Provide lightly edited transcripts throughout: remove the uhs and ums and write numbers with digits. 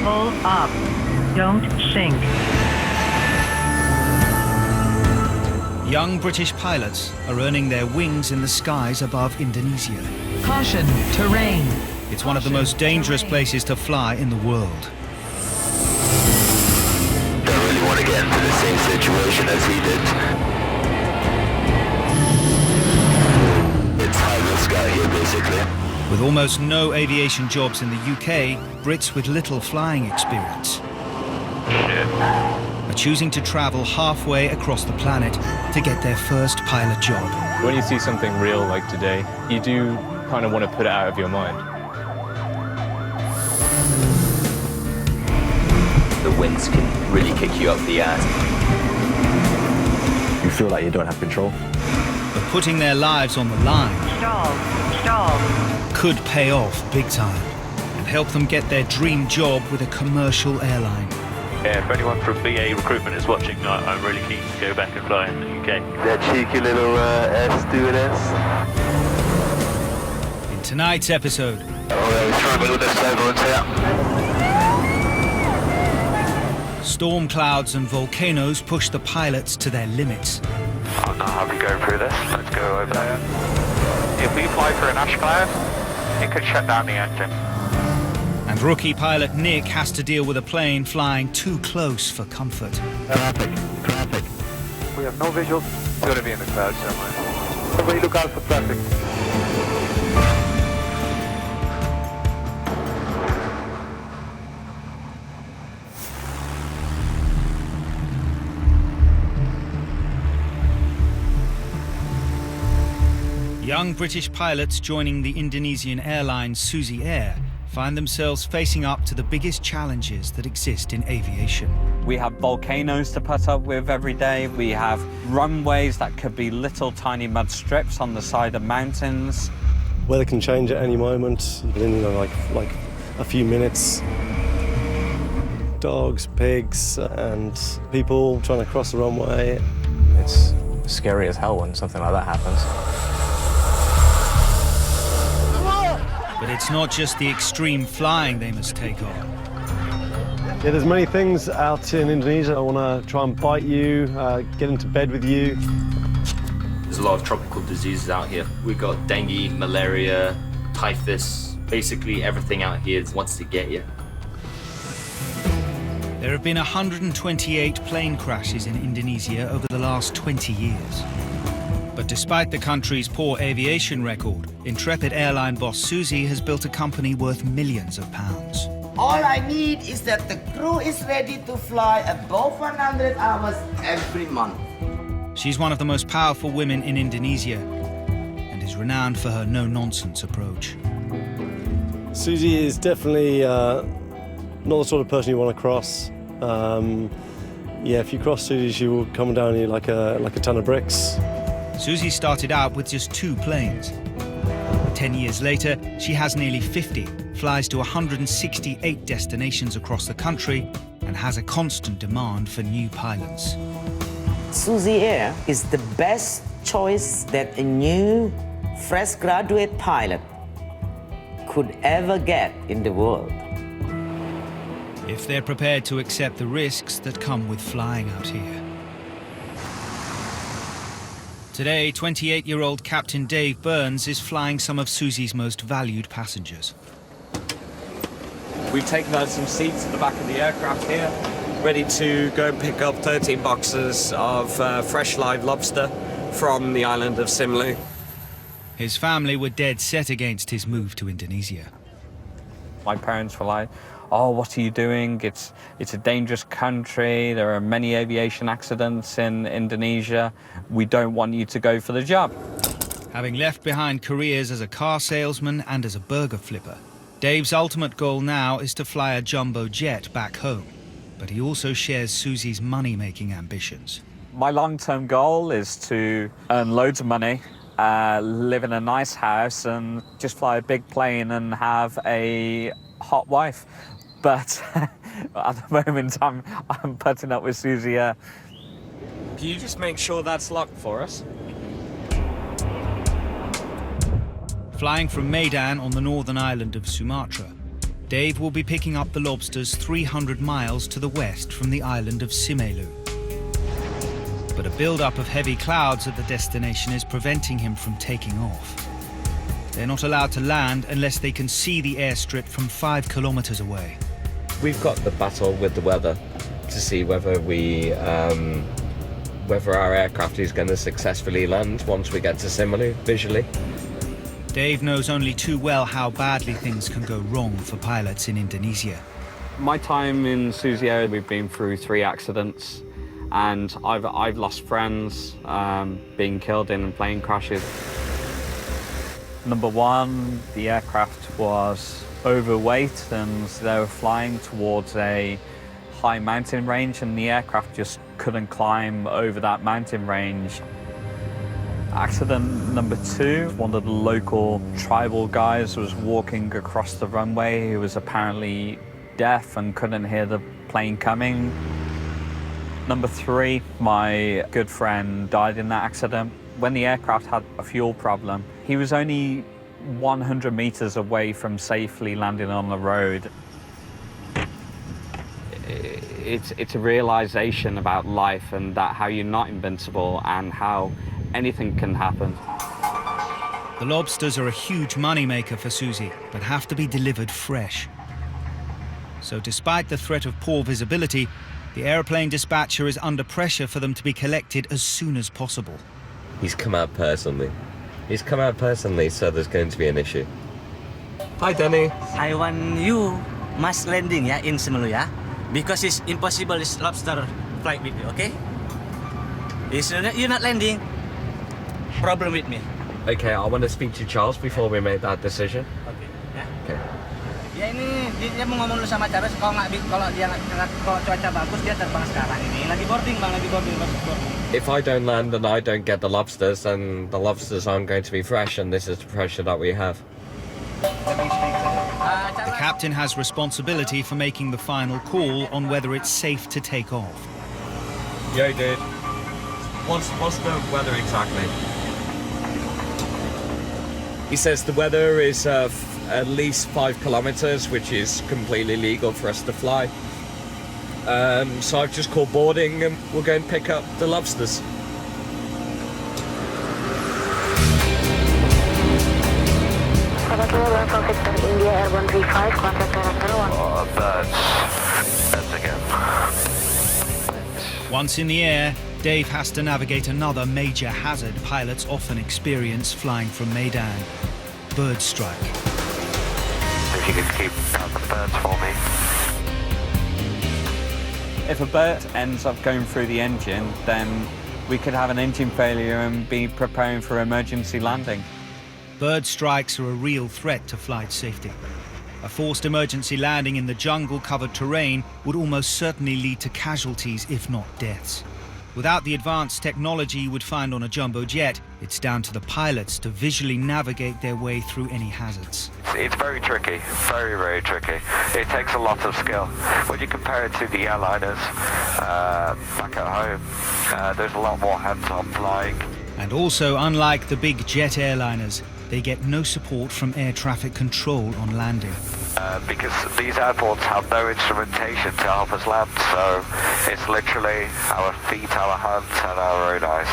Pull up. Don't sink. Young British pilots are earning their wings in the skies above Indonesia. Caution, terrain. It's one of the most dangerous places to fly in the world. Don't really want to get into the same situation as he did. It's high risk out here, basically. With almost no aviation jobs in the UK, Brits with little flying experience are choosing to travel halfway across the planet to get their first pilot job. When you see something real like today, you do kind of want to put it out of your mind. The winds can really kick you up the ass. You feel like you don't have control. But putting their lives on the line Stall. could pay off big time and help them get their dream job with a commercial airline. Yeah, if anyone from BA Recruitment is watching, I'm really keen to go back and fly in the UK. That cheeky little air stewardess. In tonight's episode, We're trying to build this over here. storm clouds and volcanoes push the pilots to their limits. I'm not happy going through this. Let's go over there. If we fly through an ash cloud, it could shut down the engine. And rookie pilot Nick has to deal with a plane flying too close for comfort. Traffic. We have no visuals. It's going to be in the clouds somewhere. Everybody look out for traffic. Young British pilots joining the Indonesian airline SusiAir find themselves facing up to the biggest challenges that exist in aviation. We have volcanoes to put up with every day. We have runways that could be little tiny mud strips on the side of mountains. Weather can change at any moment, within like a few minutes. Dogs, pigs, and people trying to cross the runway. It's scary as hell when something like that happens. But it's not just the extreme flying they must take on. Yeah, there's many things out in Indonesia. I want to try and bite you, get into bed with you. There's a lot of tropical diseases out here. We've got dengue, malaria, typhus. Basically everything out here wants to get you. There have been 128 plane crashes in Indonesia over the last 20 years. But despite the country's poor aviation record, intrepid airline boss Susi has built a company worth millions of pounds. All I need is that the crew is ready to fly above 100 hours every month. She's one of the most powerful women in Indonesia and is renowned for her no-nonsense approach. Susie is definitely not the sort of person you want to cross. Yeah, if you cross Susie, she will come down on you like a ton of bricks. Susi started out with just 2 planes. 10 years later, she has nearly 50, flies to 168 destinations across the country, and has a constant demand for new pilots. SusiAir is the best choice that a new, fresh graduate pilot could ever get in the world. If they're prepared to accept the risks that come with flying out here. Today, 28-year-old Captain Dave Burns is flying some of Susi's most valued passengers. We've taken out some seats at the back of the aircraft here, ready to go and pick up 13 boxes of fresh live lobster from the island of Simlu. His family were dead set against his move to Indonesia. My parents were like, oh, what are you doing? It's a dangerous country. There are many aviation accidents in Indonesia. We don't want you to go for the job. Having left behind careers as a car salesman and as a burger flipper, Dave's ultimate goal now is to fly a jumbo jet back home. But he also shares Susi's money-making ambitions. My long-term goal is to earn loads of money, live in a nice house and just fly a big plane and have a hot wife. But at the moment, I'm putting up with SusiAir. Can you just make sure that's locked for us? Flying from Medan on the northern island of Sumatra, Dave will be picking up the lobsters 300 miles to the west from the island of Simelu. But a build-up of heavy clouds at the destination is preventing him from taking off. They're not allowed to land unless they can see the airstrip from 5 kilometers away. We've got the battle with the weather to see whether our aircraft is going to successfully land once we get to Simelu visually. Dave knows only too well how badly things can go wrong for pilots in Indonesia. My time in SusiAir, we've been through 3 accidents, and I've lost friends being killed in plane crashes. Number one, the aircraft was overweight and they were flying towards a high mountain range, and the aircraft just couldn't climb over that mountain range. Accident number 2, one of the local tribal guys was walking across the runway. He was apparently deaf and couldn't hear the plane coming. Number 3, my good friend died in that accident. When the aircraft had a fuel problem, he was only 100 meters away from safely landing on the road. It's a realization about life and that how you're not invincible and how anything can happen. The lobsters are a huge moneymaker for Susi, but have to be delivered fresh. So despite the threat of poor visibility, the airplane dispatcher is under pressure for them to be collected as soon as possible. He's come out personally. So there's going to be an issue. Hi, Danny. I want you must landing in Simelu, because it's impossible this lobster flight with you, okay? If you're not landing, problem with me. Okay, I want to speak to Charles before we make that decision. Okay, ya. Okay. Ya ini dia mau ngomong dulu sama Charles, kalau cuaca bagus dia terbang sekarang ini. Lagi boarding bang, lagi boarding. If I don't land and I don't get the lobsters, then the lobsters aren't going to be fresh, and this is the pressure that we have. The captain has responsibility for making the final call on whether it's safe to take off. Yo, dude. What's the weather exactly? He says the weather is at least 5 kilometers, which is completely legal for us to fly. So I've just called boarding and we'll go and pick up the lobsters. India Air 135, contact director 1. That's again. Once in the air, Dave has to navigate another major hazard pilots often experience flying from Medan: bird strike. If you could keep out the birds for me. If a bird ends up going through the engine, then we could have an engine failure and be preparing for emergency landing. Bird strikes are a real threat to flight safety. A forced emergency landing in the jungle-covered terrain would almost certainly lead to casualties, if not deaths. Without the advanced technology you would find on a jumbo jet, it's down to the pilots to visually navigate their way through any hazards. It's very tricky, very, very tricky. It takes a lot of skill. When you compare it to the airliners back at home, there's a lot more hands-on flying. And also, unlike the big jet airliners, they get no support from air traffic control on landing. Because these airports have no instrumentation to help us land, so it's literally our feet, our hands, and our own eyes.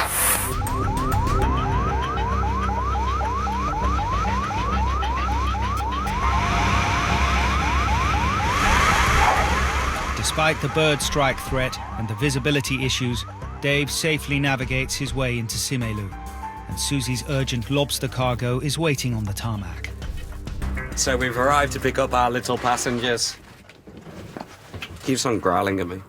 Despite the bird strike threat and the visibility issues, Dave safely navigates his way into Simelu, and Susi's urgent lobster cargo is waiting on the tarmac. So we've arrived to pick up our little passengers. Keeps on growling at me.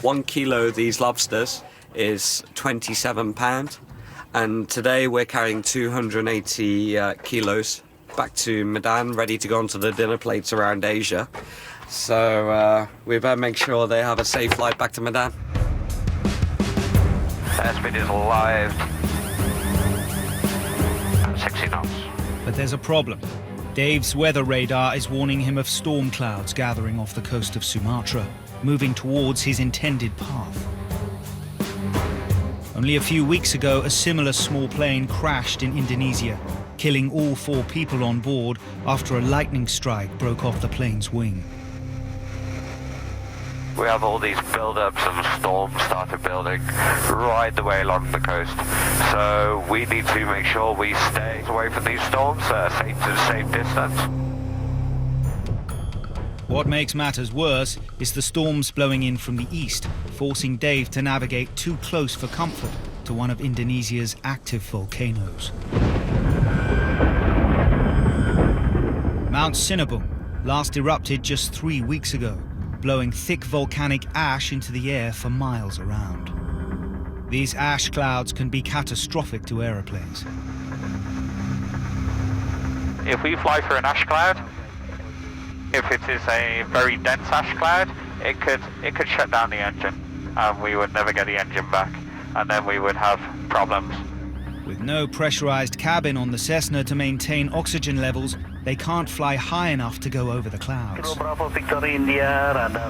1 kilo these lobsters is £27, and today we're carrying 280 kilos back to Medan, ready to go onto the dinner plates around Asia. So we better make sure they have a safe flight back to Medan. Airspeed is live. 60 knots. But there's a problem. Dave's weather radar is warning him of storm clouds gathering off the coast of Sumatra, moving towards his intended path. Only a few weeks ago, a similar small plane crashed in Indonesia, killing all 4 people on board after a lightning strike broke off the plane's wing. We have all these build-ups and storms started building right the way along the coast. So we need to make sure we stay away from these storms at a safe distance. What makes matters worse is the storms blowing in from the east, forcing Dave to navigate too close for comfort to one of Indonesia's active volcanoes. Mount Sinabung last erupted just 3 weeks ago, blowing thick volcanic ash into the air for miles around. These ash clouds can be catastrophic to aeroplanes. If we fly through an ash cloud, if it is a very dense ash cloud, it could shut down the engine, and we would never get the engine back, and then we would have problems. With no pressurized cabin on the Cessna to maintain oxygen levels, they can't fly high enough to go over the clouds.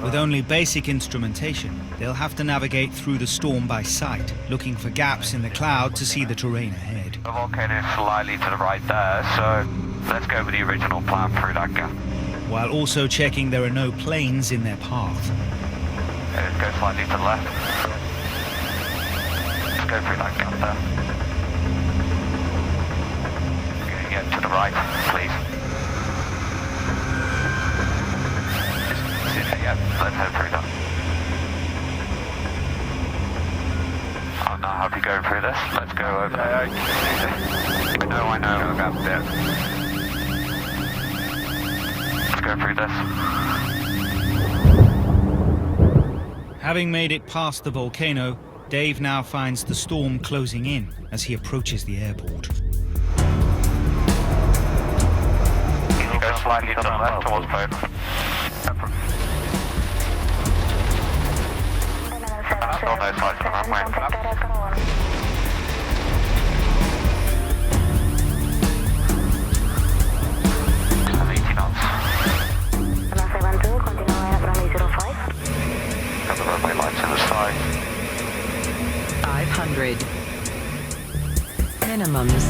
With only basic instrumentation, they'll have to navigate through the storm by sight, looking for gaps in the cloud to see the terrain ahead. The volcano is slightly to the right there, so let's go with the original plan through that gap. While also checking there are no planes in their path. Let's go slightly to the left. Let's go through that gap there. Okay, yeah, to the right, please. Yeah, let's head through that. I'm not happy going through this. Let's go over there. I know, gap there. Let's go through this. Having made it past the volcano, Dave now finds the storm closing in as he approaches the airport. Can you go slightly to the left towards both? Still no sight to the runway. 80 knots. Got the runway lights in the sky. 500. Minimums.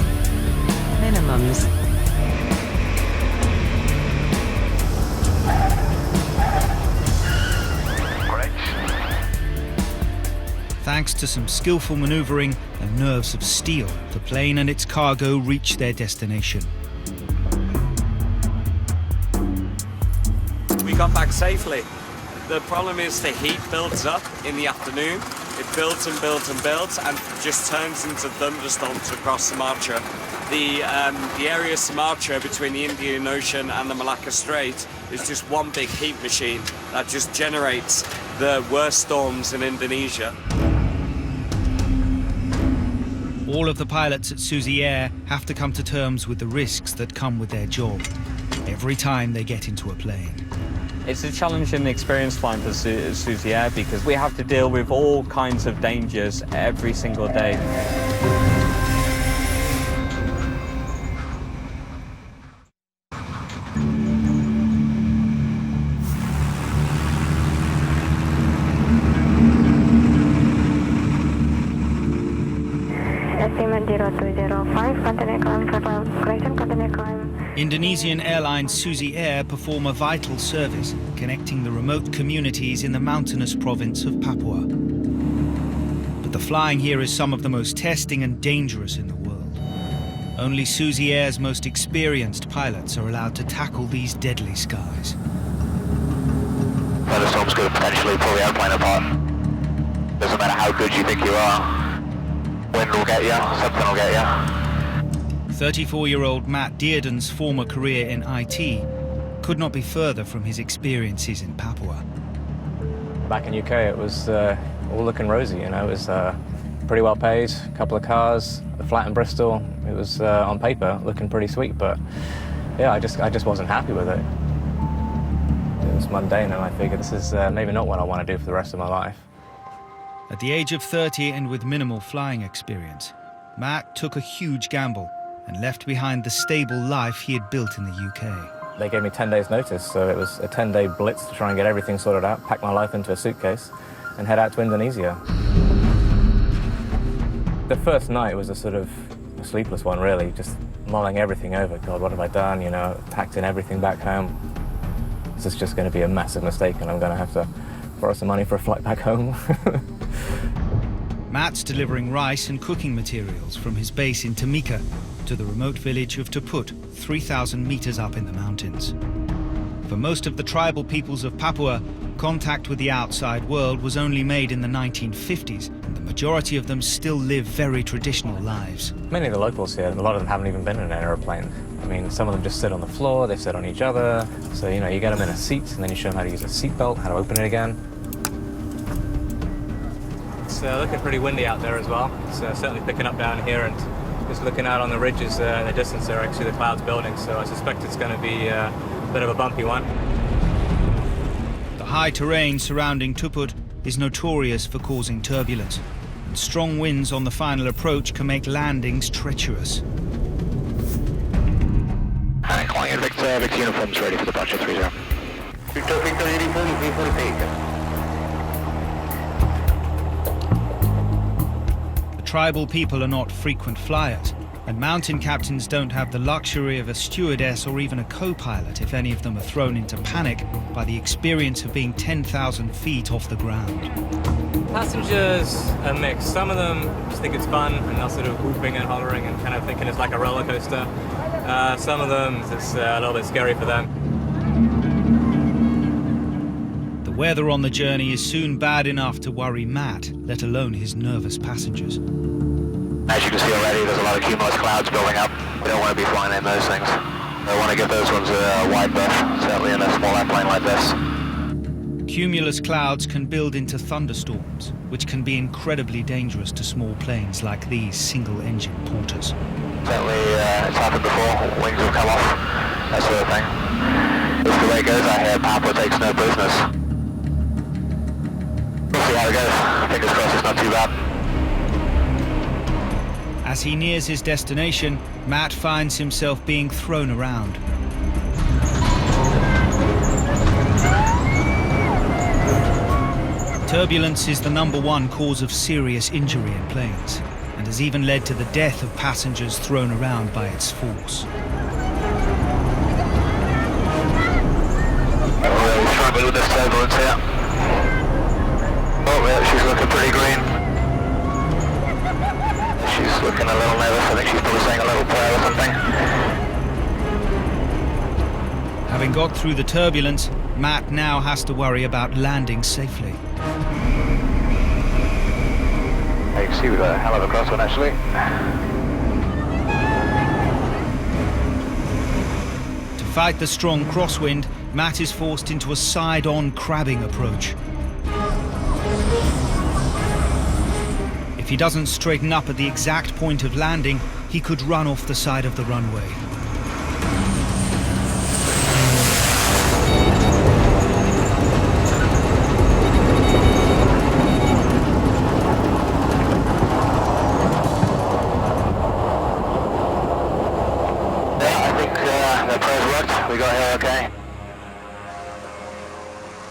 Thanks to some skillful maneuvering and nerves of steel, the plane and its cargo reach their destination. We got back safely. The problem is the heat builds up in the afternoon. It builds and builds and builds and just turns into thunderstorms across Sumatra. The area Sumatra between the Indian Ocean and the Malacca Strait is just one big heat machine that just generates the worst storms in Indonesia. All of the pilots at SusiAir have to come to terms with the risks that come with their job every time they get into a plane. It's a challenging experience flying for SusiAir because we have to deal with all kinds of dangers every single day. Indonesian airline SusiAir perform a vital service connecting the remote communities in the mountainous province of Papua. But the flying here is some of the most testing and dangerous in the world. Only SusiAir's most experienced pilots are allowed to tackle these deadly skies. Thunderstorms could potentially pull the airplane apart. Doesn't matter how good you think you are. Wind will get you, something will get you. 34-year-old Matt Dearden's former career in IT could not be further from his experiences in Papua. Back in UK, it was all looking rosy, you know. It was pretty well paid, a couple of cars, a flat in Bristol. It was on paper looking pretty sweet, but yeah, I just wasn't happy with it. It was mundane, and I figured this is maybe not what I want to do for the rest of my life. At the age of 30 and with minimal flying experience, Matt took a huge gamble and left behind the stable life he had built in the UK. They gave me 10 days notice, so it was a 10-day blitz to try and get everything sorted out, pack my life into a suitcase and head out to Indonesia. The first night was a sort of a sleepless one, really, just mulling everything over. God, what have I done? You know, packed in everything back home. This is just going to be a massive mistake, and I'm going to have to borrow some money for a flight back home. Matt's delivering rice and cooking materials from his base in Timika to the remote village of Tuput, 3,000 meters up in the mountains. For most of the tribal peoples of Papua, contact with the outside world was only made in the 1950s, and the majority of them still live very traditional lives. Many of the locals here, a lot of them haven't even been in an aeroplane. I mean, some of them just sit on the floor, they sit on each other. So, you know, you get them in a seat, and then you show them how to use a seat belt, how to open it again. It's looking pretty windy out there as well. It's certainly picking up down here, and just looking out on the ridges in the distance, there are actually the clouds building, so I suspect it's going to be a bit of a bumpy one. The high terrain surrounding Tuput is notorious for causing turbulence, and strong winds on the final approach can make landings treacherous. And calling in Victor uniforms ready for departure 30. Victor uniform is for take. The tribal people are not frequent flyers, and mountain captains don't have the luxury of a stewardess or even a co-pilot if any of them are thrown into panic by the experience of being 10,000 feet off the ground. Passengers are mixed. Some of them just think it's fun and they're sort of whooping and hollering and kind of thinking it's like a roller coaster. Some of them, it's a little bit scary for them. The weather on the journey is soon bad enough to worry Matt, let alone his nervous passengers. As you can see already, there's a lot of cumulus clouds building up. We don't want to be flying in those things. I want to give those ones a wide berth, certainly in a small airplane like this. Cumulus clouds can build into thunderstorms, which can be incredibly dangerous to small planes like these single-engine porters. Certainly, it's happened before. Wings will come off, that sort of thing. That's the way it goes out here. Papua takes no prisoners. We'll see how it goes. Fingers crossed it's not too bad. As he nears his destination, Matt finds himself being thrown around. Turbulence is the #1 cause of serious injury in planes, and has even led to the death of passengers thrown around by its force. We're really struggling with this turbulence here. Oh, yeah, she's looking pretty green. She's looking a little nervous. I think she's probably saying a little prayer or something. Having got through the turbulence, Matt now has to worry about landing safely. You can see we've got a hell of a crosswind actually. To fight the strong crosswind, Matt is forced into a side-on crabbing approach. If he doesn't straighten up at the exact point of landing, he could run off the side of the runway.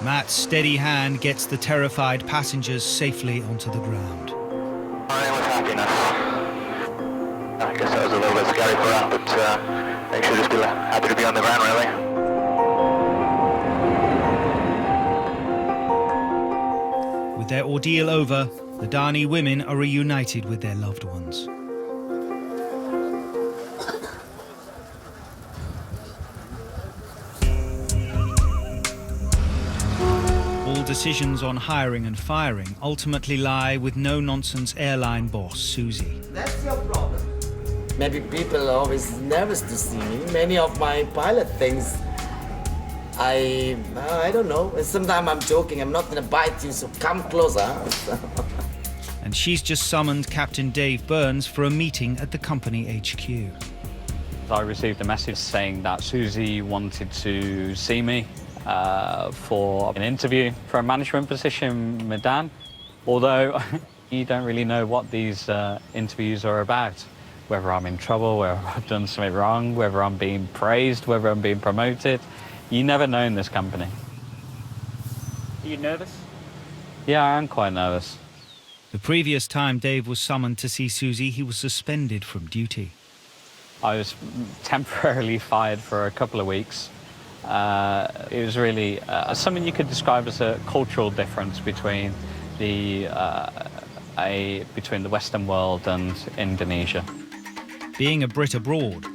Matt's steady hand gets the terrified passengers safely onto the ground. Running with happiness. I guess that was a little bit scary for us, but they should just be happy to be on the ground, really. With their ordeal over, the Dani women are reunited with their loved ones. Decisions on hiring and firing ultimately lie with no-nonsense airline boss Susi. That's your problem. Maybe people are always nervous to see me. Many of my pilot things, I don't know. Sometimes I'm joking, I'm not going to bite you, so come closer. And she's just summoned Captain Dave Burns for a meeting at the company HQ. I received a message saying that Susi wanted to see me for an interview for a management position in Medan. Although you don't really know what these interviews are about. Whether I'm in trouble, whether I've done something wrong, whether I'm being praised, whether I'm being promoted. You never know in this company. Are you nervous? Yeah, I am quite nervous. The previous time Dave was summoned to see Susi, he was suspended from duty. I was temporarily fired for a couple of weeks. It was really something you could describe as a cultural difference between the Western world and Indonesia. Being a Brit abroad,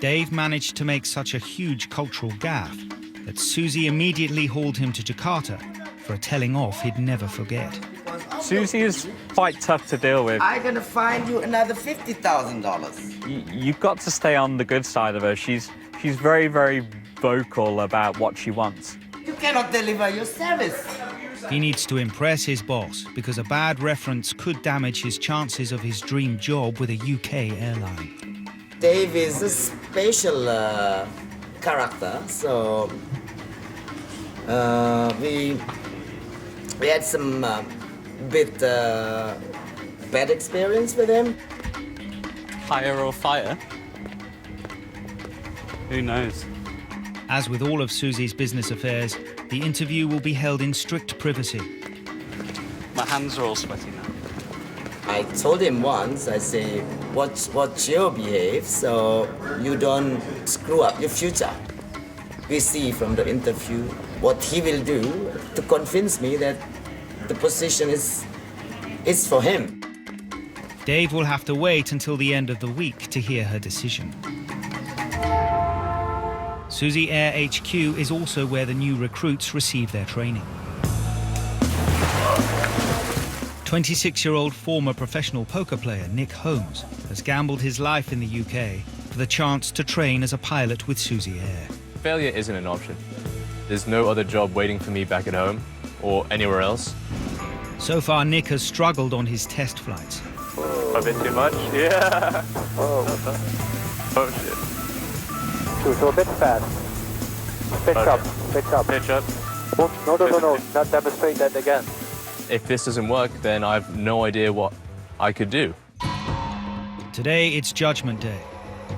Dave managed to make such a huge cultural gaffe that Susi immediately hauled him to Jakarta for a telling off he'd never forget. Susi is quite tough to deal with. I'm gonna find you another $50,000. You've got to stay on the good side of her. She's very, very vocal about what she wants. You cannot deliver your service. He needs to impress his boss because a bad reference could damage his chances of his dream job with a UK airline. Dave is a special character, so we had some bit bad experience with him. Hire or fire? Who knows? As with all of Susi's business affairs, the interview will be held in strict privacy. My hands are all sweaty now. I told him once, I say, watch your behave so you don't screw up your future. We see from the interview what he will do to convince me that the position is for him. Dave will have to wait until the end of the week to hear her decision. SusiAir HQ is also where the new recruits receive their training. 26-year-old former professional poker player Nick Holmes has gambled his life in the UK for the chance to train as a pilot with SusiAir. Failure isn't an option. There's no other job waiting for me back at home or anywhere else. So far, Nick has struggled on his test flights. A bit too much? Yeah. Oh shit. So a bit fast. Pitch up, pitch up. Pitch up. Oh, no, not demonstrate that again. If this doesn't work, then I've no idea what I could do. Today, it's Judgment Day.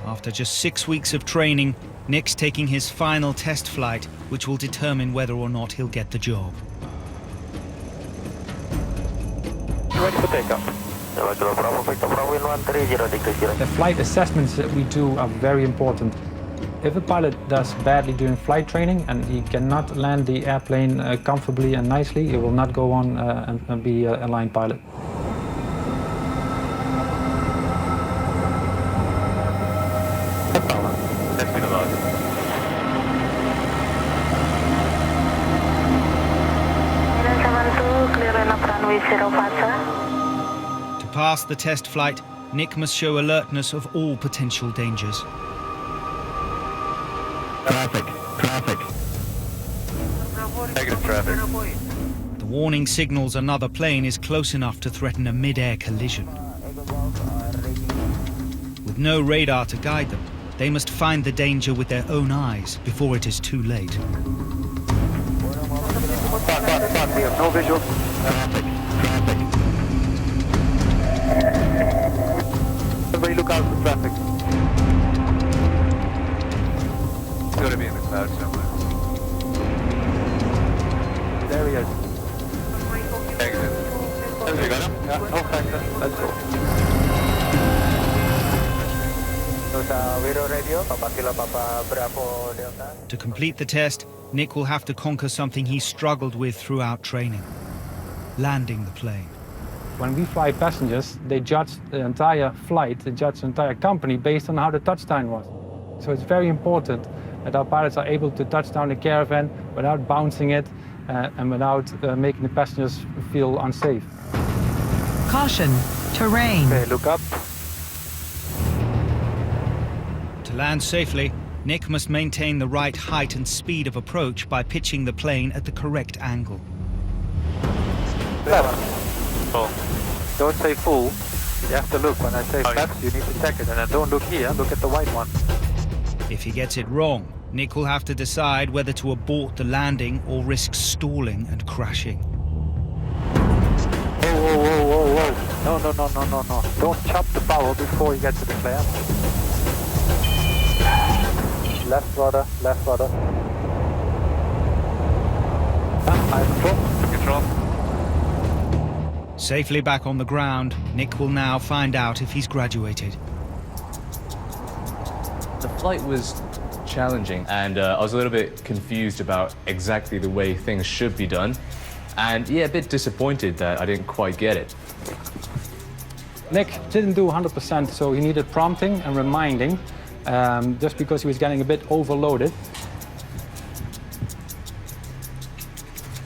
After just 6 weeks of training, Nick's taking his final test flight, which will determine whether or not he'll get the job. Ready for takeoff. The flight assessments that we do are very important. If a pilot does badly during flight training and he cannot land the airplane comfortably and nicely, he will not go on and be a line pilot. That's been a lot. To pass the test flight, Nick must show alertness of all potential dangers. Traffic. Negative traffic. The warning signals another plane is close enough to threaten a mid-air collision. With no radar to guide them, they must find the danger with their own eyes before it is too late. We have no visual. Traffic. Everybody look out for traffic. It's got to be in the cloud somewhere. There he is. Exit. Have you got him? Yeah, no factor. Let's go. To complete the test, Nick will have to conquer something he struggled with throughout training: landing the plane. When we fly passengers, they judge the entire flight, they judge the entire company based on how the touchdown was. So it's very important that our pilots are able to touch down the Caravan without bouncing it and without making the passengers feel unsafe. Caution, terrain. Okay, look up. To land safely, Nick must maintain the right height and speed of approach by pitching the plane at the correct angle. Left. Oh. Don't say full. You have to look. When I say flaps, you need to check it. And then don't look here, look at the white one. If he gets it wrong, Nick will have to decide whether to abort the landing or risk stalling and crashing. Whoa. No. Don't chop the power before you get to the flare. Left rudder. Control. Safely back on the ground, Nick will now find out if he's graduated. flight was challenging, and I was a little bit confused about exactly the way things should be done. And yeah, a bit disappointed that I didn't quite get it. Nick didn't do 100%, so he needed prompting and reminding, just because he was getting a bit overloaded.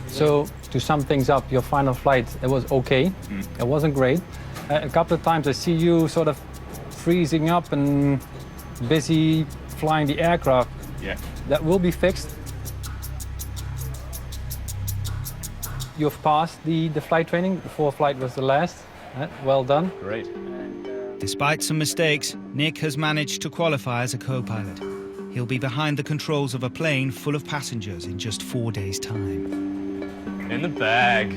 So, to sum things up, your final flight, it was okay. It wasn't great. A couple of times I see you sort of freezing up and busy flying the aircraft. Yeah. That will be fixed. You've passed the flight training. The 4th flight was the last. Well done. Great. Despite some mistakes, Nick has managed to qualify as a co-pilot. He'll be behind the controls of a plane full of passengers in just 4 days' time. In the bag.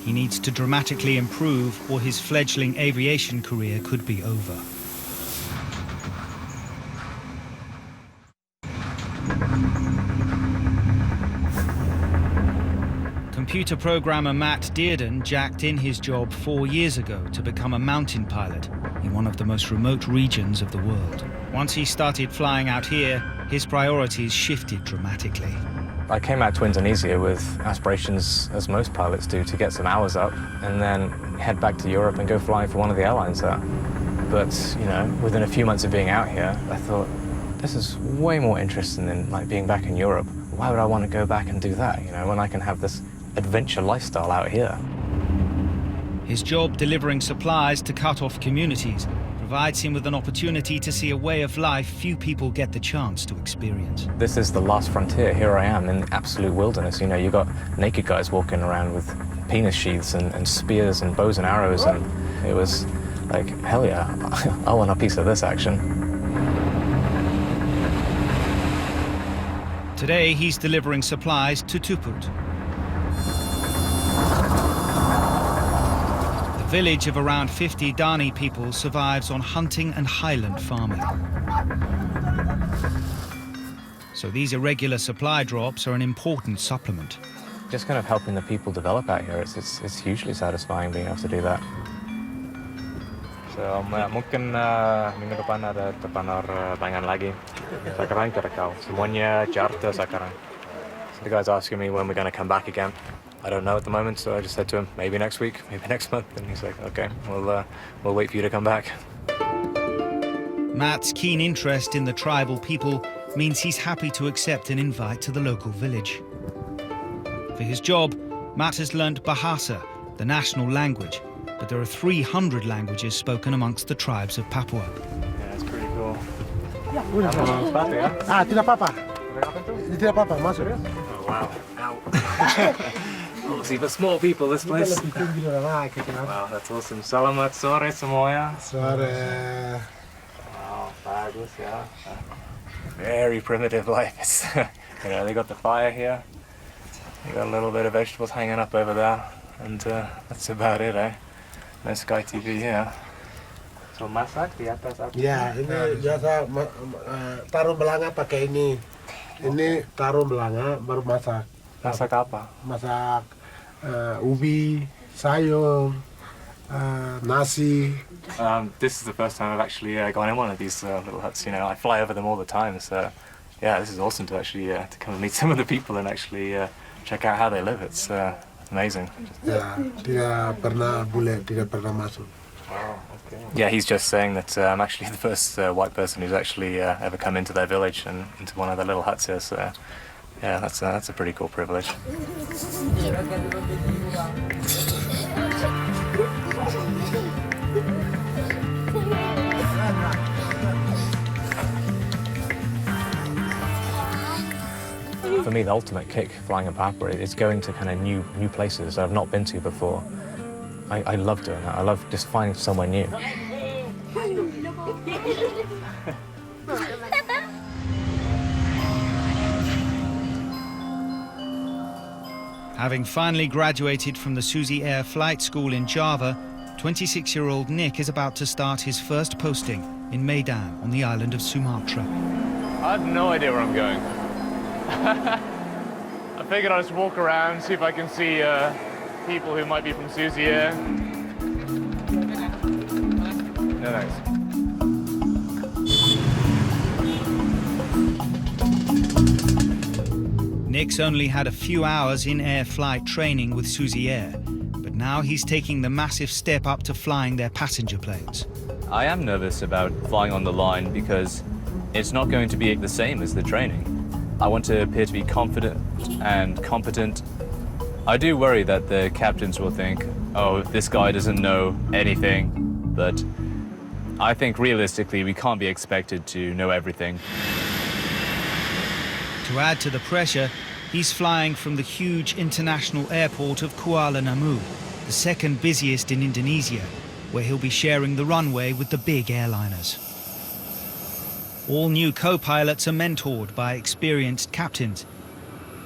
He needs to dramatically improve, or his fledgling aviation career could be over. Computer programmer Matt Dearden jacked in his job 4 years ago to become a mountain pilot in one of the most remote regions of the world. Once he started flying out here, his priorities shifted dramatically. I came out to Indonesia with aspirations, as most pilots do, to get some hours up and then head back to Europe and go flying for one of the airlines there. But, you know, within a few months of being out here, I thought, this is way more interesting than like being back in Europe. Why would I want to go back and do that, you know, when I can have this adventure lifestyle out here? His job delivering supplies to cut-off communities provides him with an opportunity to see a way of life few people get the chance to experience. This is the last frontier. Here I am in the absolute wilderness. You know, you've got naked guys walking around with penis sheaths and spears and bows and arrows, and it was like, hell yeah, I want a piece of this action. Today, he's delivering supplies to Tuput, the village of around 50 Dani people survives on hunting and highland farming. So these irregular supply drops are an important supplement. Just kind of helping the people develop out here, it's hugely satisfying being able to do that. So mungkin minggu depan ada penerbangan lagi. Sekarang terkau. Semuanya charter sekarang. So the guy's asking me when we're going to come back again. I don't know at the moment, so I just said to him, maybe next week, maybe next month. And he's like, okay, we'll wait for you to come back. Matt's keen interest in the tribal people means he's happy to accept an invite to the local village. For his job, Matt has learnt Bahasa, the national language, but there are 300 languages spoken amongst the tribes of Papua. Yeah, that's pretty cool. Tidak apa-apa. Tidak apa-apa, masuk. Oh, wow. Obviously for small people, this place. Wow, that's awesome. Selamat sore semuanya. Sore. Wow, bagus, yeah. Very primitive life. It's, you know, they got the fire here. They got a little bit of vegetables hanging up over there, and that's about it, eh? No Sky TV here. So masak di atas apa? Ya, ini biasa taruh belanga pakai ini. Ini taruh belanga baru masak. Masak apa? Masak ubi, sayur, nasi. This is the first time I've actually gone in one of these little huts. You know, I fly over them all the time. So, yeah, this is awesome to actually to come and meet some of the people and actually check out how they live. It's amazing. Ya, tidak pernah bule, tidak pernah masuk. Wow. Okay. Yeah, he's just saying that I'm actually the first white person who's actually ever come into their village and into one of their little huts here. So, yeah, that's a pretty cool privilege. For me, the ultimate kick flying in Papua is going to kind of new places that I've not been to before. I love doing that. I love just finding somewhere new. Having finally graduated from the SusiAir flight school in Java, 26-year-old Nick is about to start his first posting in Medan on the island of Sumatra. I have no idea where I'm going. I figured I'd just walk around, see if I can see people who might be from SusiAir. No thanks. Nick's only had a few hours in-air flight training with SusiAir, but now he's taking the massive step up to flying their passenger planes. I am nervous about flying on the line because it's not going to be the same as the training. I want to appear to be confident and competent. I do worry that the captains will think, oh, this guy doesn't know anything, but I think realistically we can't be expected to know everything. To add to the pressure, he's flying from the huge international airport of Kuala Namu, the second busiest in Indonesia, where he'll be sharing the runway with the big airliners. All new co-pilots are mentored by experienced captains.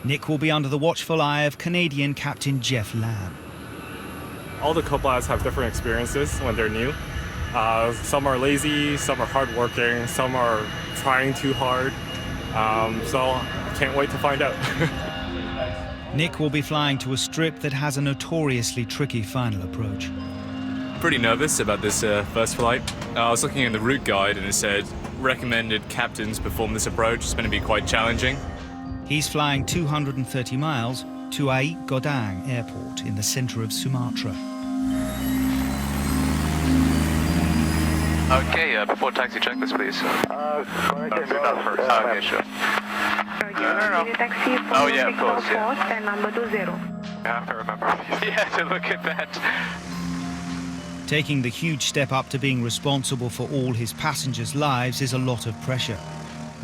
Nick will be under the watchful eye of Canadian Captain Jeff Lamb. All the co-pilots have different experiences when they're new. Some are lazy, some are hardworking, some are trying too hard. So can't wait to find out. Nick will be flying to a strip that has a notoriously tricky final approach. Pretty nervous about this first flight. I was looking in the route guide and it said recommended captains perform this approach. It's going to be quite challenging. He's flying 230 miles to Aik Godang Airport in the center of Sumatra. Okay, before taxi checklist, please. Do that first. Okay, sure. Oh yeah, of course, yeah. And number 20. I have to remember. Yeah, to look at that. Taking the huge step up to being responsible for all his passengers' lives is a lot of pressure.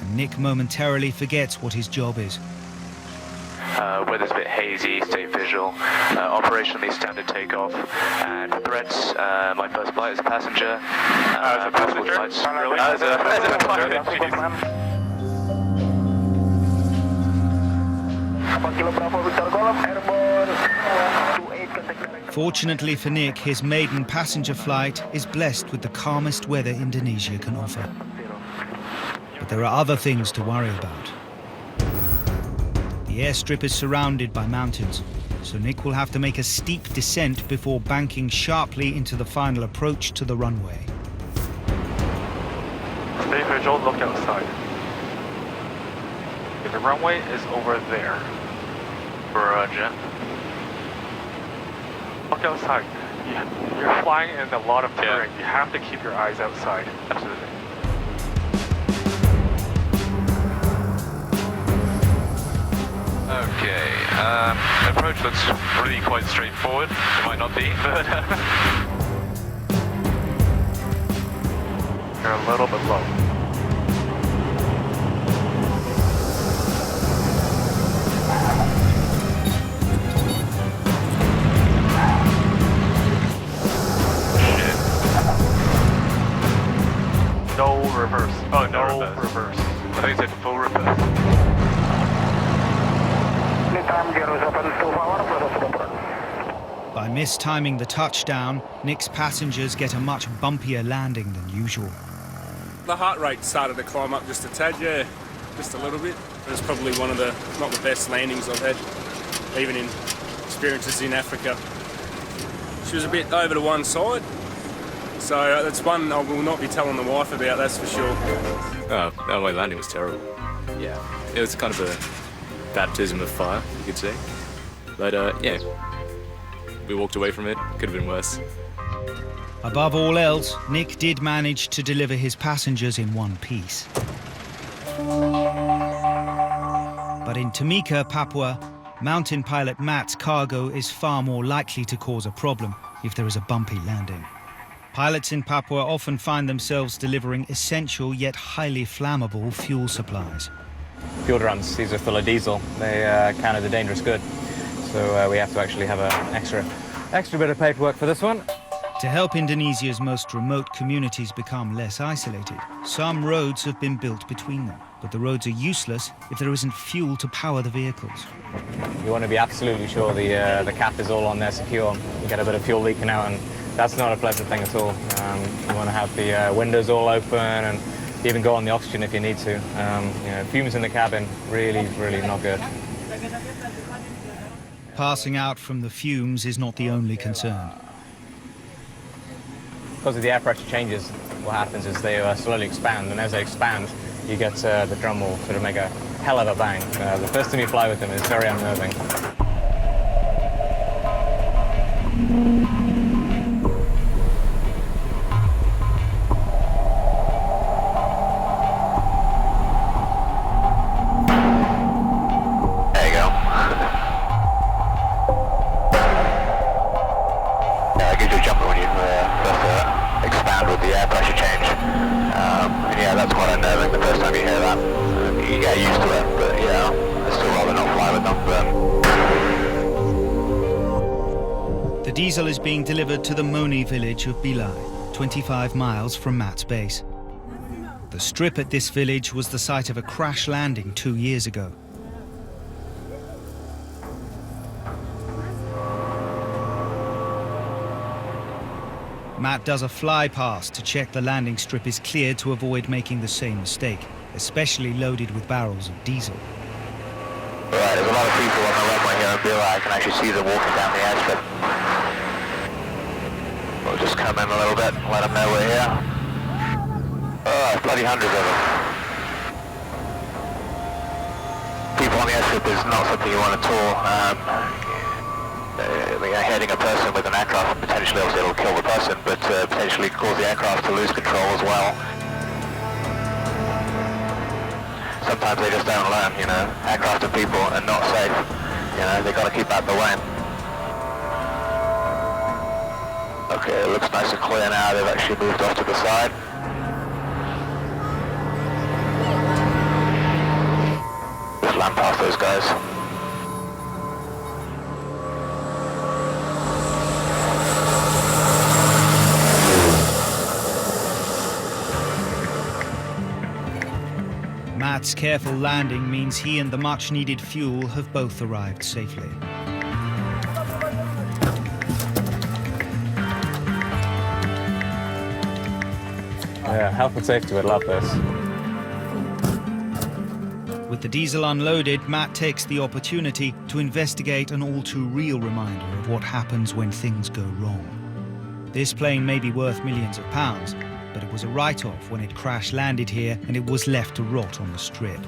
And Nick momentarily forgets what his job is. Weather's a bit hazy, stay visual. Operationally standard takeoff. And threats, my first flight as a passenger. As a passenger? Flights, Really? as a pilot. Fortunately for Nick, his maiden passenger flight is blessed with the calmest weather Indonesia can offer. But there are other things to worry about. The airstrip is surrounded by mountains, so Nick will have to make a steep descent before banking sharply into the final approach to the runway. Stay visual, look outside. The runway is over there. Roger. Look outside. You're flying in a lot of terrain. You have to keep your eyes outside. Absolutely. Okay, approach looks really quite straightforward. It might not be, but... You're a little bit low. No reverse. Oh, no reverse. I think it's full reverse. By mistiming the touchdown, Nick's passengers get a much bumpier landing than usual. The heart rate started to climb up just a tad, yeah, just a little bit. It was probably one of the, not the best landings I've had, even in experiences in Africa. She was a bit over to one side, so that's one I will not be telling the wife about, that's for sure. Oh, my landing was terrible. Yeah, it was kind of a baptism of fire, you could say. But yeah, we walked away from it. Could have been worse. Above all else, Nick did manage to deliver his passengers in one piece. But in Timika, Papua, mountain pilot Matt's cargo is far more likely to cause a problem if there is a bumpy landing. Pilots in Papua often find themselves delivering essential yet highly flammable fuel supplies. Fuel drums, these are full of diesel. They count as a dangerous good. So we have to actually have an extra bit of paperwork for this one. To help Indonesia's most remote communities become less isolated, some roads have been built between them. But the roads are useless if there isn't fuel to power the vehicles. You want to be absolutely sure the cap is all on there secure. You get a bit of fuel leaking out, and that's not a pleasant thing at all. You want to have the windows all open and even go on the oxygen if you need to. You know, fumes in the cabin, really, really not good. Passing out from the fumes is not the only concern. Because of the air pressure changes, what happens is they slowly expand, and as they expand, you get the drum will sort of make a hell of a bang. The first time you fly with them is very unnerving. There you go. Yeah, it gives you a jumper when you first expand with the air pressure change. And yeah, that's quite unnerving the first time you hear that. You get used to it, but yeah, I'd still rather not fly with them. The diesel is being delivered to the Moni village of Bilai, 25 miles from Matt's base. The strip at this village was the site of a crash landing 2 years ago. Matt does a fly pass to check the landing strip is cleared to avoid making the same mistake, especially loaded with barrels of diesel. Right, there's a lot of people on the runway here in Bilai. I can actually see them walking down the airstrip. We'll just come in a little bit and let them know we're here. Oh, bloody hundreds of them. People on the airstrip is not something you want at all. They're heading a person with an aircraft, potentially obviously it'll kill the person, but potentially cause the aircraft to lose control as well. Sometimes they just don't learn, you know. Aircraft and people are not safe. You know, they've got to keep out the way. Okay, it looks nice and clear now. They've actually moved off to the side. Just land past those guys. Matt's careful landing means he and the much-needed fuel have both arrived safely. Yeah, health and safety would love this. With the diesel unloaded, Matt takes the opportunity to investigate an all-too-real reminder of what happens when things go wrong. This plane may be worth millions of pounds, but it was a write-off when it crash-landed here and it was left to rot on the strip.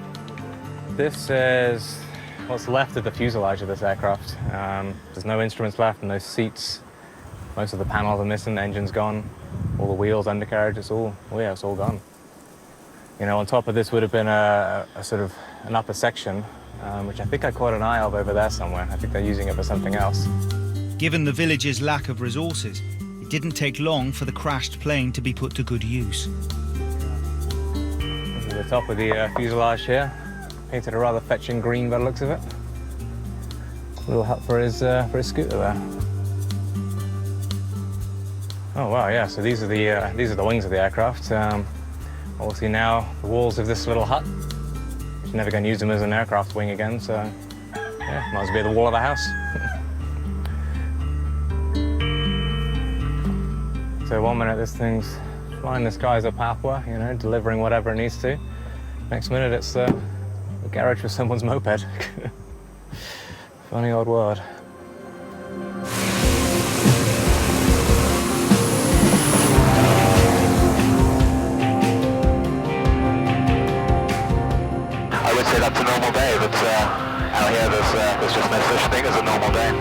This is what's left of the fuselage of this aircraft. There's no instruments left, no seats. Most of the panels are missing, the engine's gone. All the wheels, undercarriage, it's all gone. You know, on top of this would have been a sort of an upper section, which I think I caught an eye of over there somewhere. I think they're using it for something else. Given the village's lack of resources, it didn't take long for the crashed plane to be put to good use. This is the top of the fuselage here. Painted a rather fetching green by the looks of it. Little hut for his scooter there. Oh wow, yeah. So these are the wings of the aircraft. Obviously now the walls of this little hut. You're never going to use them as an aircraft wing again, so yeah, might as well be the wall of a house. So 1 minute this thing's flying the skies of Papua, you know, delivering whatever it needs to. Next minute it's the garage for someone's moped. Funny old world. I would say that's a normal day, but out here there's just no such thing as a normal day.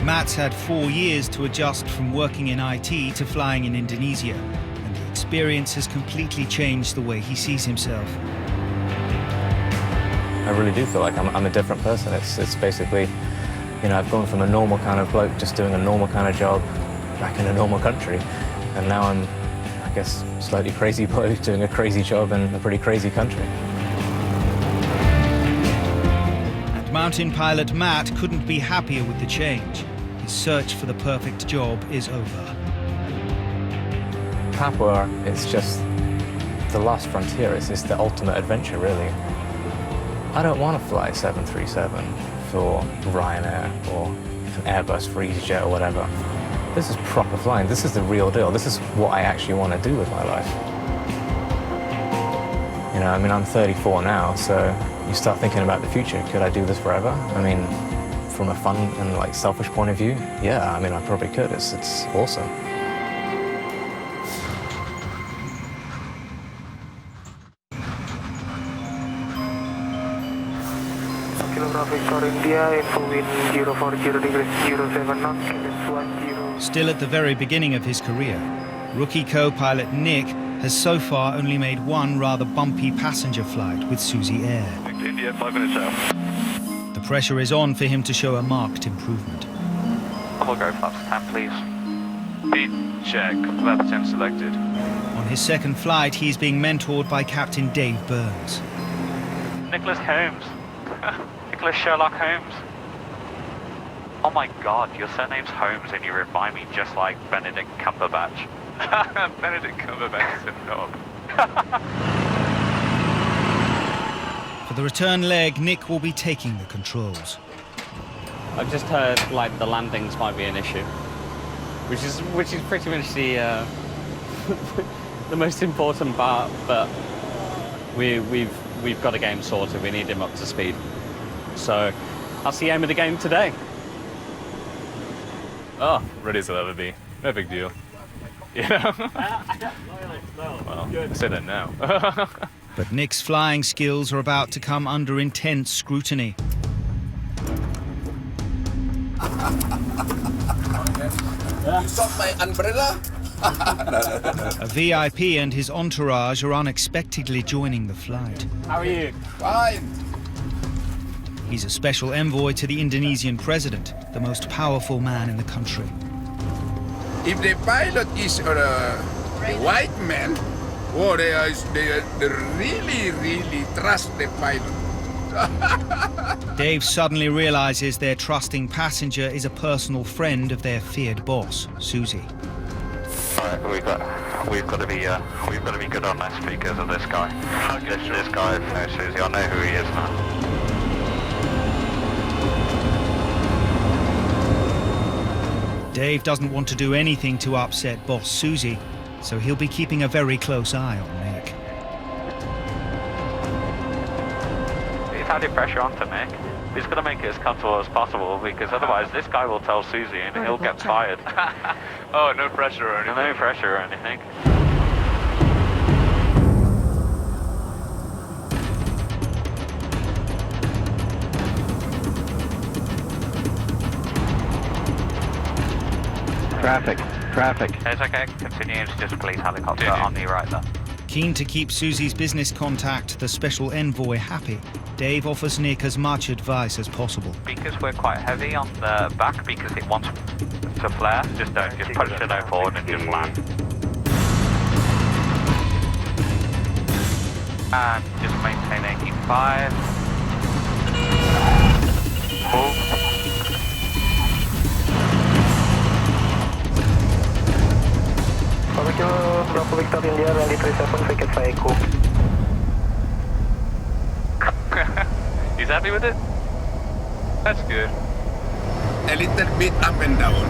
Matt's had 4 years to adjust from working in IT to flying in Indonesia, and the experience has completely changed the way he sees himself. I really do feel like I'm a different person. It's basically, you know, I've gone from a normal kind of bloke just doing a normal kind of job back in a normal country, and now I'm, I guess, slightly crazy boy doing a crazy job in a pretty crazy country. And mountain pilot Matt couldn't be happier with the change. His search for the perfect job is over. Papua is just the last frontier. It's the ultimate adventure, really. I don't want to fly 737 for Ryanair or an Airbus for EasyJet or whatever. This is proper flying. This is the real deal. This is what I actually want to do with my life. You know, I mean, I'm 34 now, so you start thinking about the future. Could I do this forever? I mean, from a fun and like selfish point of view, yeah, I mean, I probably could. It's awesome. Kilo Bravo Victor India, info wind 040 degrees 07 knots, KLS 10. Still at the very beginning of his career, rookie co-pilot Nick has so far only made one rather bumpy passenger flight with SusiAir. India, 5 minutes out. The pressure is on for him to show a marked improvement. We'll go flaps 10, please. Speed check, flaps 10 selected. On his second flight, he's being mentored by Captain Dave Burns. Nicholas Holmes. Nicholas Sherlock Holmes. Oh my god, your surname's Holmes and you remind me just like Benedict Cumberbatch. Benedict Cumberbatch is a knob. For the return leg, Nick will be taking the controls. I've just heard like the landings might be an issue, which is pretty much the the most important part. But we've got a game sorted. We need him up to speed. So that's the aim of the game today. Oh, ready as I'll ever be. No big deal. You know? Well, I say that now. But Nick's flying skills are about to come under intense scrutiny. You saw my umbrella? A VIP and his entourage are unexpectedly joining the flight. How are you? Fine. He's a special envoy to the Indonesian president, the most powerful man in the country. If the pilot is a white man, oh, they really trust the pilot. Dave suddenly realizes their trusting passenger is a personal friend of their feared boss, Susi. All right, we've got to be good on our speakers of this guy. This guy, no, Susie, I know who he is now. Dave doesn't want to do anything to upset boss Susi, so he'll be keeping a very close eye on Nick. He's added pressure onto Nick. He's got to make it as comfortable as possible because otherwise this guy will tell Susie and he'll get fired. Oh, no pressure or anything? No pressure or anything. Traffic. It's okay, continue to just police helicopter on the right there. Keen to keep Susi's business contact, the special envoy, happy, Dave offers Nick as much advice as possible. Because we're quite heavy on the back because it wants to flare, just punch the nose forward and just land. And just maintain 85. Move. Bravo Victor India, rally 37, ticket for Echo. He's happy with it? That's good. A little bit up and down.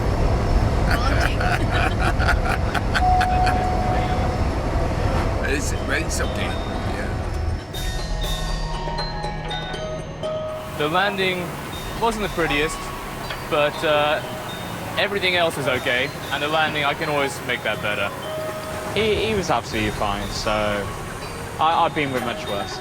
It's okay. Yeah. The landing wasn't the prettiest, but everything else is okay, and the landing, I can always make that better. He was absolutely fine, so I've been with much worse.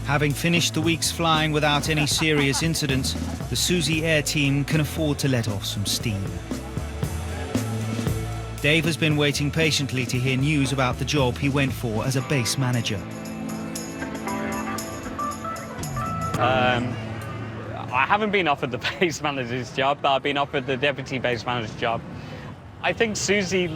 Having finished the week's flying without any serious incidents, the SusiAir team can afford to let off some steam. Dave has been waiting patiently to hear news about the job he went for as a base manager. I haven't been offered the base manager's job, but I've been offered the deputy base manager's job. I think Susie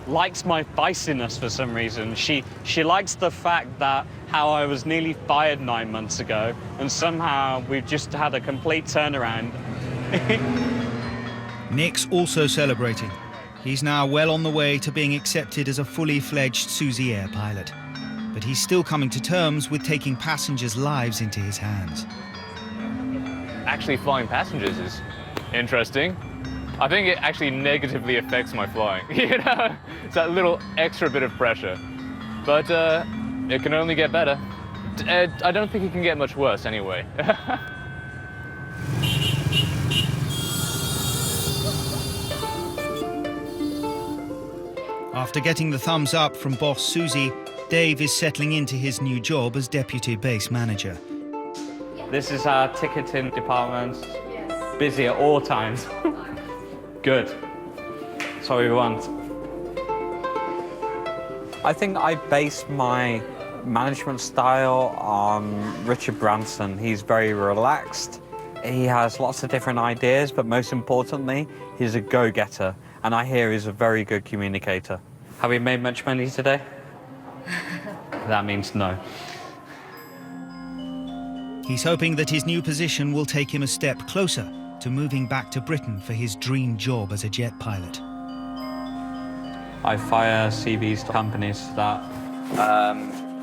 likes my feistiness for some reason. She likes the fact that how I was nearly fired 9 months ago, and somehow we've just had a complete turnaround. Nick's also celebrating. He's now well on the way to being accepted as a fully fledged SusiAir pilot. But he's still coming to terms with taking passengers' lives into his hands. Actually flying passengers is interesting. I think it actually negatively affects my flying. You know, it's that little extra bit of pressure. But it can only get better. I don't think it can get much worse anyway. After getting the thumbs up from boss Susie, Dave is settling into his new job as deputy base manager. This is our ticketing department. Yes. Busy at all times. Good. That's what we want. I think I base my management style on Richard Branson. He's very relaxed. He has lots of different ideas, but most importantly, he's a go-getter. And I hear he's a very good communicator. Have we made much money today? That means no. He's hoping that his new position will take him a step closer to moving back to Britain for his dream job as a jet pilot. I fire CVs to companies that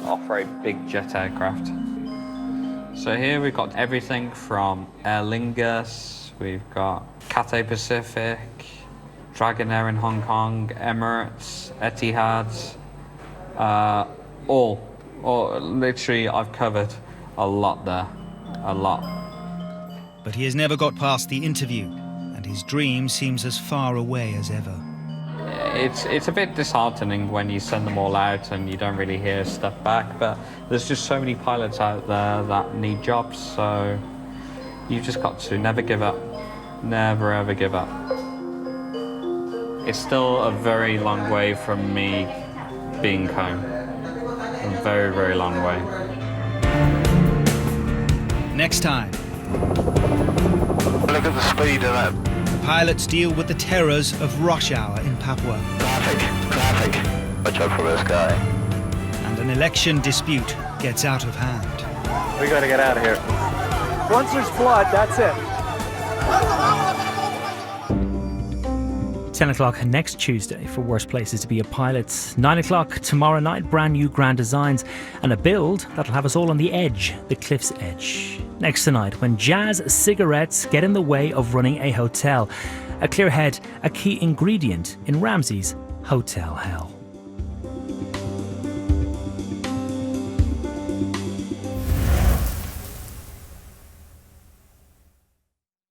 operate big jet aircraft. So here we've got everything from Aer Lingus, we've got Cathay Pacific, Dragonair in Hong Kong, Emirates, Etihad, all literally I've covered a lot there, a lot. But he has never got past the interview, and his dream seems as far away as ever. It's a bit disheartening when you send them all out and you don't really hear stuff back, but there's just so many pilots out there that need jobs, so you've just got to never give up. Never ever give up. It's still a very long way from me being home. A very, very long way. Next time. Look at the speed of that. Pilots deal with the terrors of rush hour in Papua. Traffic. Watch out for this guy. And an election dispute gets out of hand. We gotta get out of here. Once there's blood, that's it. 10 o'clock next Tuesday for Worst Places to Be a Pilot. 9 o'clock tomorrow night, brand new grand designs and a build that'll have us all on the edge, the cliff's edge. Next tonight, when jazz cigarettes get in the way of running a hotel. A clear head, a key ingredient in Ramsey's Hotel Hell.